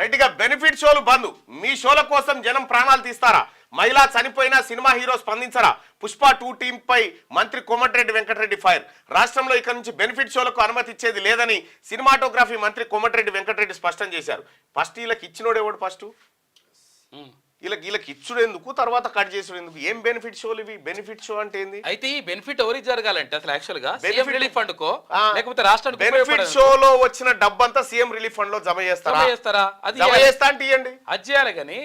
రైట్గా benefit షోలు బంద్. మీ షోల కోసం జనం ప్రాణాలు తీస్తారా? మహిళ చనిపోయినా సినిమా హీరో స్పందించరా? పుష్ప 2 టీమ్ పై మంత్రి కోమటిరెడ్డి వెంకటరెడ్డి ఫైర్. రాష్ట్రంలో ఇక నుంచి బెనిఫిట్ షోలకు అనుమతి ఇచ్చేది లేదని సినిమాటోగ్రఫీ మంత్రి కోమటిరెడ్డి వెంకటరెడ్డి స్పష్టం చేశారు. ఫస్ట్ వీళ్ళకి ఇచ్చినోడు ఎవడు? ఫస్ట్ వీళ్ళకి ఇచ్చుడు ఎందుకు, తర్వాత కట్ చేసుడు ఎందుకు? ఏం బెనిఫిట్ షోలు ఇవి? బెనిఫిట్ షో అంటే ఏంది? అయితే ఈ బెనిఫిట్ ఎవరికి జరగాలంటే అసలు యాక్చువల్ గా సీఎం రిలీఫ్ ఫండ్ కో లేకపోతే రాష్ట్రానికి బెనిఫిట్ షోలో వచ్చిన డబ్బంతా సీఎం రిలీఫ్ ఫండ్ లో జమ చేస్తారా? అది జమ చేస్తా అంటే ఇవ్వండి, అది చేయాలి. కానీ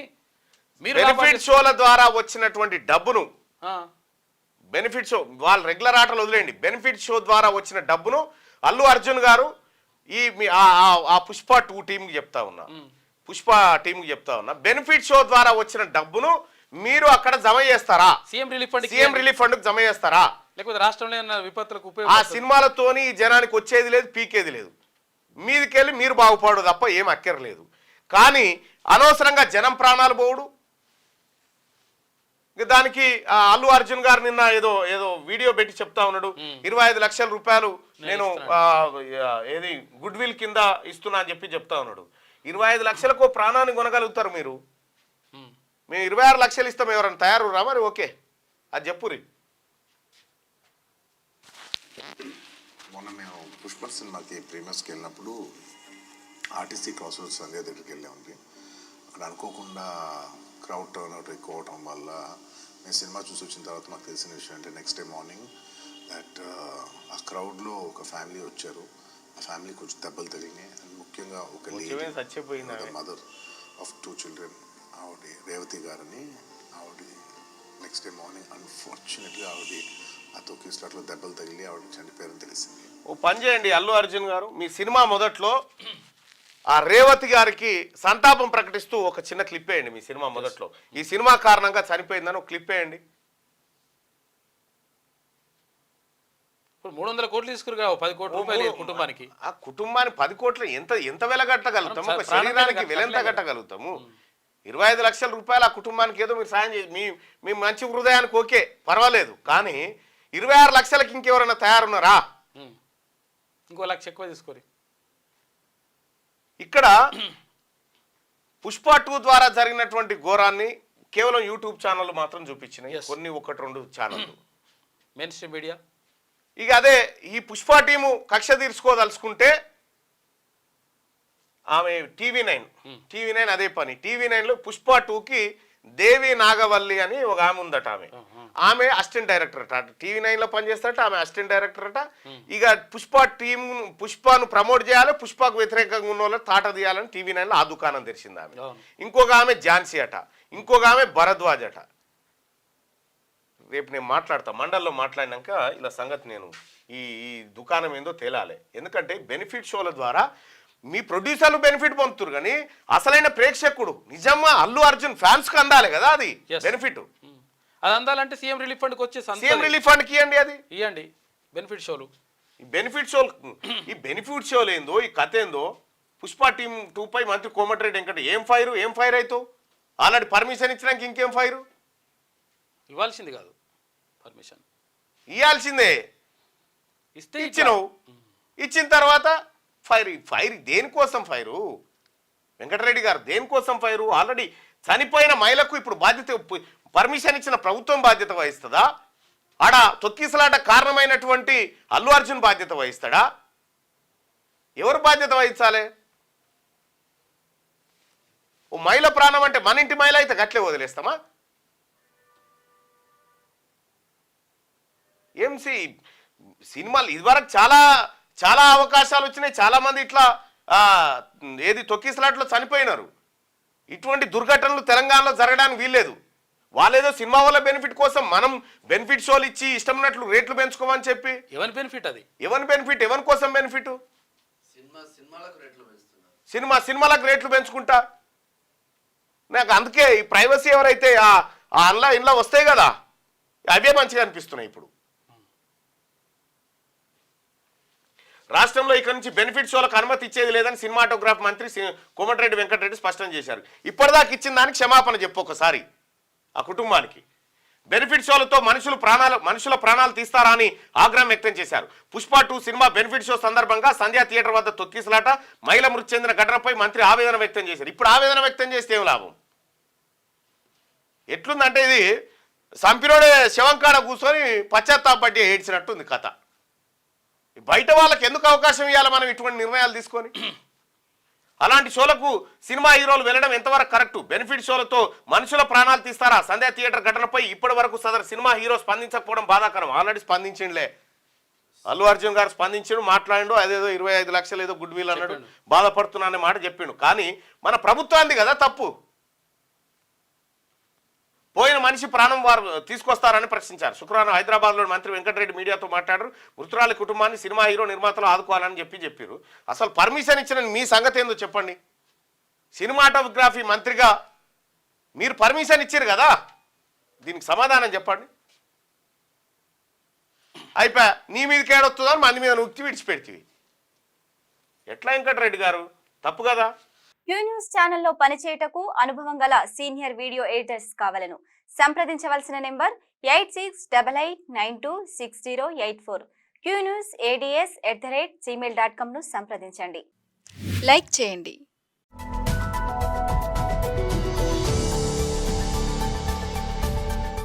మీరు బెనిఫిట్ షోల ద్వారా వచ్చినటువంటి డబ్బును, బెనిఫిట్ షో వాళ్ళ రెగ్యులర్ ఆటలు వదిలేయండి, బెనిఫిట్ షో ద్వారా వచ్చిన డబ్బును అల్లు అర్జున్ గారు ఈ ఆ పుష్ప 2 టీంకి చెప్తా ఉన్నా, పుష్ప టీంకి చెప్తా ఉన్నా, బెనిఫిట్ షో ద్వారా వచ్చిన డబ్బును మీరు అక్కడ జమ చేస్తారా? సీఎం రిలీఫ్ ఫండ్ జమ చేస్తారా? లేకపోతే రాష్ట్రంలో ఉన్న విపత్తులకు ఆ సినిమాలతోని జనానికి వచ్చేది లేదు, పీకేది లేదు. మీదికెళ్ళి మీరు బాగుపడు తప్ప ఏం అక్కర్లేదు. కానీ అనవసరంగా జనం ప్రాణాలు పోవుడు. దానికి అల్లు అర్జున్ గారు నిన్న ఏదో ఏదో వీడియో పెట్టి చెప్తా ఉన్నాడు, 25 లక్షల రూపాయలు నేను ఏది గుడ్ విల్ కింద ఇస్తున్నా అని చెప్పి చెప్తా ఉన్నాడు. 25 లక్షలకు ప్రాణాన్ని కొనగలుగుతారు మీరు. మేము 26 లక్షలు ఇస్తాం, ఎవరైనా తయారు రా మరి? ఓకే, అది చెప్పురి. మొన్న మేము పుష్ప సినిమాకి ప్రీమియర్స్కి వెళ్ళినప్పుడు ఆర్టీసీ క్రాస్ రోడ్ సంధ్య దగ్గరికి వెళ్ళామండి. అక్కడ అనుకోకుండా క్రౌడ్ టర్న్అవుట్ ఎక్కువ అవడం వల్ల మేము సినిమా చూసి వచ్చిన తర్వాత మాకు తెలిసిన విషయం అంటే నెక్స్ట్ డే మార్నింగ్ దట్ ఆ క్రౌడ్లో ఒక ఫ్యామిలీ వచ్చారు. ఆ ఫ్యామిలీ కొంచెం దెబ్బలు తగిలినాయి. ముఖ్యంగా ఒక మదర్ ఆఫ్ 2 చిల్డ్రన్ ఆవిడ రేవతి గారని, ఆవిడ నెక్స్ట్ డే మార్నింగ్ అన్ఫార్చునేట్గా ఆవిడ ఆ తొక్కిస్లాట్లో దెబ్బలు తగిలి ఆవిడ చనిపోయారని తెలిసింది. ఓ పని చేయండి అల్లు అర్జున్ గారు, మీ సినిమా మొదట్లో ఆ రేవతి గారికి సంతాపం ప్రకటిస్తూ ఒక చిన్న క్లిప్ వేయండి. మీ సినిమా మొదట్లో ఈ సినిమా కారణంగా చనిపోయిందని ఒక క్లిప్ వేయండి. 300 కోట్లు తీసుకురుగా 10 కోట్ల రూపాయలు కుటుంబానికి. ఆ కుటుంబానికి 10 కోట్లు ఎంత వెలగట్టగలుగుతాము? ఒక శరీరానికి వెలెంత కట్టగలుగుతాము? 25 లక్షల రూపాయలు ఆ కుటుంబానికి ఏదో మీరు సాయం చేసి మీ మంచి హృదయానికి ఓకే పర్వాలేదు. కానీ 26 లక్షలకి ఇంకెవరైనా తయారున్నారా? ఇంకో 1 లక్ష ఎక్కువ తీసుకోరు. ఇక్కడ పుష్ప 2 ద్వారా జరిగినటువంటి ఘోరాన్ని కేవలం యూట్యూబ్ ఛానళ్ళు మాత్రం చూపించినాయి, కొన్ని 1-2 ఛానళ్ళు, మెయిన్ స్ట్రీమ్ మీడియా. ఇక అదే ఈ పుష్ప టీము కక్ష తీర్చుకోదలుచుకుంటే ఆమె టీవీ9 అదే పని. టీవీ9లో పుష్ప 2కి దేవి నాగవల్లి అని ఒక ఆమె ఉందట. ఆమె అసిస్టెంట్ డైరెక్టర్ అట, టీవీ9లో పనిచేస్తారట. ఆమె అసిస్టెంట్ డైరెక్టర్ అట. ఇక పుష్పను ప్రమోట్ చేయాలి, పుష్పకు వ్యతిరేకంగా ఉన్న వాళ్ళని తాట తీయాలని టీవీ9లో ఆ దుకాణం తెరిచింది ఆమె. ఇంకొక ఆమె ఝాన్సీ అట, ఇంకొక ఆమె భరద్వాజ్ అట. రేపు నేను మాట్లాడతా, మండల్లో మాట్లాడినాక ఇలా సంగతి నేను ఈ దుకాణం ఏందో తేలాలి. ఎందుకంటే బెనిఫిట్ షోల ద్వారా మీ ప్రొడ్యూసర్లు బెనిఫిట్ పొందుతారు, కానీ అసలైన ప్రేక్షకుడు నిజంగా అల్లు అర్జున్ ఫ్యాన్స్కి అందాలి కదా అది బెనిఫిట్. అది అందాలంటే సీఎం రిలీఫ్ ఫండ్కి వచ్చే సీఎం రిలీఫ్ ఫండ్కి ఇవ్వండి, అది ఇవ్వండి. బెనిఫిట్ షోలు ఈ బెనిఫిట్ షోలు ఏందో, ఈ కథ ఏందో. పుష్ప టీం 2 పై మంత్రి కోమటిరెడ్డి వెంకట ఏం ఫైర్ అవుతావు? ఆల్రెడీ పర్మిషన్ ఇచ్చినాక ఇంకేం ఫైరు? ఇవ్వాల్సింది కాదు, పర్మిషన్ ఇవ్వాల్సిందే. ఇస్తే ఇచ్చినావు, ఇచ్చిన తర్వాత ఫైర్ దేనికోసం ఫైరు? వెంకటరెడ్డి గారు దేనికోసం ఫైరు? ఆల్రెడీ చనిపోయిన మహిళకు ఇప్పుడు బాధ్యత, పర్మిషన్ ఇచ్చిన ప్రభుత్వం బాధ్యత వహిస్తుందా? ఆడ తొక్కిసలాట కారణమైనటువంటి అల్లు అర్జున్ బాధ్యత వహిస్తాడా? ఎవరు బాధ్యత వహించాలి? ఓ మహిళ ప్రాణం అంటే మన ఇంటి మహిళ అయితే గట్లే వదిలేస్తామా? సినిమాలు ఇదివరకు చాలా అవకాశాలు వచ్చినాయి, చాలా మంది ఇట్లా ఏది తొక్కిసలాట్లో చనిపోయినారు. ఇటువంటి దుర్ఘటనలు తెలంగాణలో జరగడానికి వీల్లేదు. వాళ్ళేదో సినిమా వాళ్ళ బెనిఫిట్ కోసం మనం బెనిఫిట్ షోలు ఇచ్చి ఇష్టం ఉన్నట్లు రేట్లు పెంచుకోమని చెప్పి ఎవరి బెనిఫిట్? అది ఎవరి కోసం బెనిఫిట్? సినిమాలకు రేట్లు పెంచుకుంటా. నాకు అందుకే ఈ ప్రైవసీ ఎవరైతే ఇంట్లో వస్తాయి కదా, అవే మంచిగా అనిపిస్తున్నాయి. ఇప్పుడు రాష్ట్రంలో ఇక్కడి నుంచి బెనిఫిట్ షోలకు అనుమతి ఇచ్చేది లేదని సినిమాటోగ్రాఫ్ మంత్రి కోమటిరెడ్డి వెంకటరెడ్డి స్పష్టం చేశారు. ఇప్పటిదాకా ఇచ్చిన దానికి క్షమాపణ చెప్పు ఒకసారి ఆ కుటుంబానికి. బెనిఫిట్ షోలతో మనుషుల ప్రాణాలు తీస్తారా అని ఆగ్రహం వ్యక్తం చేశారు. పుష్ప 2 సినిమా బెనిఫిట్ షో సందర్భంగా సంధ్యా థియేటర్ వద్ద తొక్కిసలాట, మహిళ మృతి చెందిన ఘటనపై మంత్రి ఆవేదన వ్యక్తం చేశారు. ఇప్పుడు ఆవేదన వ్యక్తం చేస్తే ఏం లాభం? ఎట్లుందంటే ఇది సంపిరోడే శవంకాడ కూర్చొని పశ్చాత్తాపట్టి ఏడ్చినట్టుంది కథ. బయట వాళ్ళకి ఎందుకు అవకాశం ఇవ్వాలి మనం ఇటువంటి నిర్ణయాలు తీసుకొని? అలాంటి షోలకు సినిమా హీరోలు వెళ్ళడం ఎంతవరకు కరెక్టు? బెనిఫిట్ షోలతో మనుషుల ప్రాణాలు తీస్తారా? సంధ్యా థియేటర్ ఘటనపై ఇప్పటి వరకు సదరు సినిమా హీరో స్పందించకపోవడం బాధాకరం. ఆల్రెడీ స్పందించిండులే, అల్లు అర్జున్ గారు స్పందించాడు, మాట్లాడిండు, అదేదో 25 లక్షలు ఏదో గుడ్ విల్ అన్నాడు, బాధపడుతున్నా అనే మాట చెప్పిండు. కానీ మన ప్రభుత్వానికి కదా తప్పు. పోయిన మనిషి ప్రాణం వారు తీసుకొస్తారని ప్రశ్నించారు. శుక్రవారం హైదరాబాద్లో మంత్రి వెంకటరెడ్డి మీడియాతో మాట్లాడారు. మృతురాలి కుటుంబాన్ని సినిమా హీరో నిర్మాతలు ఆదుకోవాలని చెప్పారు. అసలు పర్మిషన్ ఇచ్చిన మీ సంగతి ఏందో చెప్పండి. సినిమాటోగ్రఫీ మంత్రిగా మీరు పర్మిషన్ ఇచ్చారు కదా, దీనికి సమాధానం చెప్పండి. అయిపోయా, నీ మీదకి ఏడొస్తుందో మంది మీద నొక్కి విడిచిపెడుతుంది. ఎట్లా వెంకటరెడ్డి గారు? తప్పు కదా. క్యూ న్యూస్ ఛానల్లో పనిచేయటకు అనుభవం గల సీనియర్ వీడియో ఎడిటర్స్ కావాలను సంప్రదించవలసిన నెంబర్ 8688926084. qnewsads@gmail.com ను సంప్రదించండి. లైక్ చేయండి.